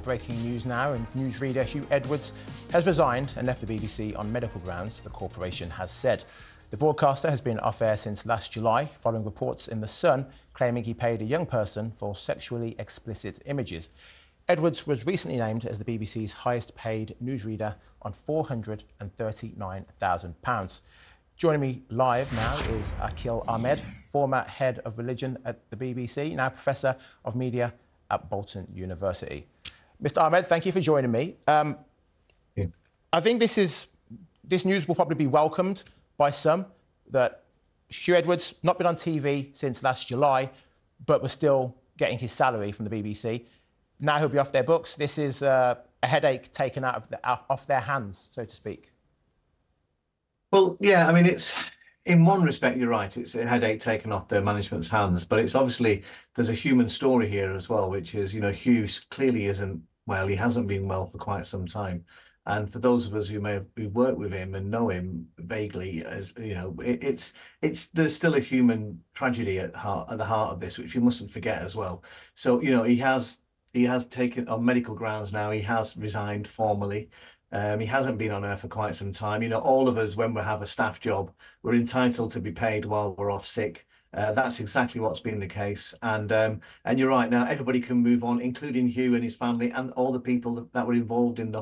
breaking news now, and newsreader Huw Edwards has resigned and left the BBC on medical grounds, the corporation has said. The broadcaster has been off air since last July, following reports in The Sun claiming he paid a young person for sexually explicit images. Edwards was recently named as the BBC's highest paid newsreader on £439,000. Joining me live now is Akil Ahmed, former head of religion at the BBC, now Professor of Media at Bolton University. Mr. Ahmed, thank you for joining me. I think this news will probably be welcomed by some, that Huw Edwards, not been on TV since last July, but was still getting his salary from the BBC. Now he'll be off their books. This is a headache taken off their hands, so to speak. Well, yeah, I mean, it's, in one respect, you're right, it's a headache taken off their management's hands, but it's obviously, there's a human story here as well, which is, you know, Huw clearly isn't well, he hasn't been well for quite some time. And for those of us who may have worked with him and know him vaguely, as you know, there's still a human tragedy at the heart of this, which you mustn't forget as well. So, you know, he has taken on medical grounds now, he has resigned formally. He hasn't been on air for quite some time. You know, all of us, when we have a staff job, we're entitled to be paid while we're off sick. That's exactly what's been the case. And you're right, now everybody can move on, including Huw and his family and all the people that were involved in the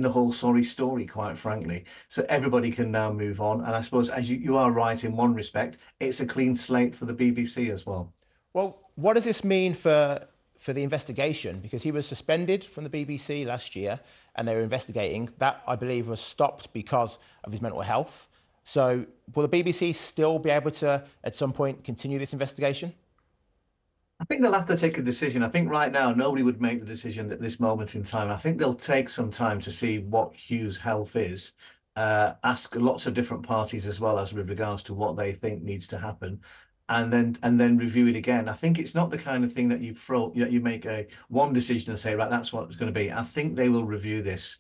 whole sorry story, quite frankly. So everybody can now move on. And I suppose, as you are right in one respect, it's a clean slate for the BBC as well. Well, what does this mean for the investigation? Because he was suspended from the BBC last year and they were investigating. That, I believe, was stopped because of his mental health. So will the BBC still be able to, at some point, continue this investigation? I think they'll have to take a decision. I think right now nobody would make the decision at this moment in time. I think they'll take some time to see what Huw's health is, ask lots of different parties as well as with regards to what they think needs to happen, and then review it again. I think it's not the kind of thing that you make one decision and say, right, that's what it's going to be. I think they will review this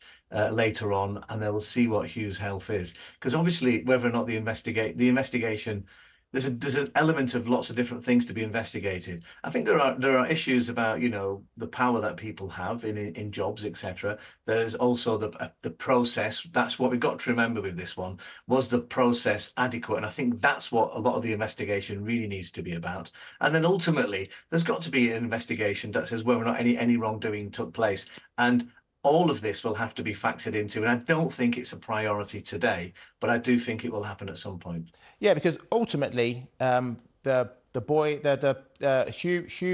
later on, and they will see what Huw's health is, because obviously whether or not the investigation, there's an element of lots of different things to be investigated. I think there are issues about, you know, the power that people have in jobs, etc. There's also the process. That's what we've got to remember with this one. Was the process adequate? And I think that's what a lot of the investigation really needs to be about. And then ultimately, there's got to be an investigation that says whether or not any wrongdoing took place. And all of this will have to be factored into, and I don't think it's a priority today, but I do think it will happen at some point. Yeah, because ultimately, Huw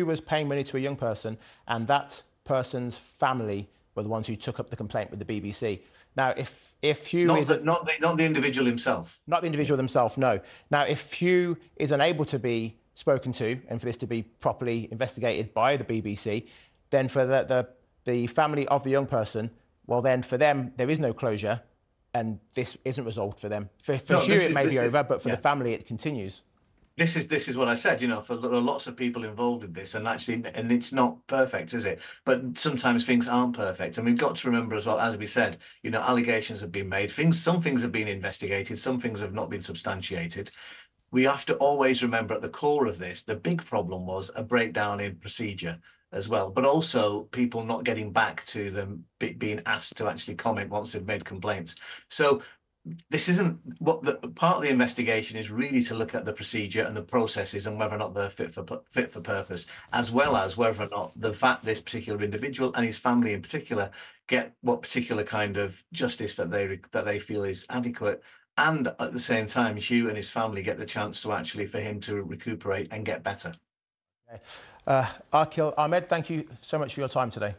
was paying money to a young person, and that person's family were the ones who took up the complaint with the BBC. Now, if Huw not the individual himself, not the individual themselves, no. Now, if Huw is unable to be spoken to, and for this to be properly investigated by the BBC, then for the family of the young person, well, then for them, there is no closure and this isn't resolved for them. For Huw, it may be over, but for the family, it continues. This is what I said, you know, for lots of people involved in this, and actually, and it's not perfect, is it? But sometimes things aren't perfect. And we've got to remember as well, as we said, you know, allegations have been made. Some things have been investigated, some things have not been substantiated. We have to always remember at the core of this, the big problem was a breakdown in procedure as well, but also people not getting back to them being asked to actually comment once they've made complaints. So this isn't what part of the investigation is, really to look at the procedure and the processes and whether or not they're fit for purpose, as well as whether or not this particular individual and his family in particular get what particular kind of justice that they feel is adequate. And at the same time, Huw and his family get the chance to actually, for him to recuperate and get better. Aaqil Ahmed, thank you so much for your time today.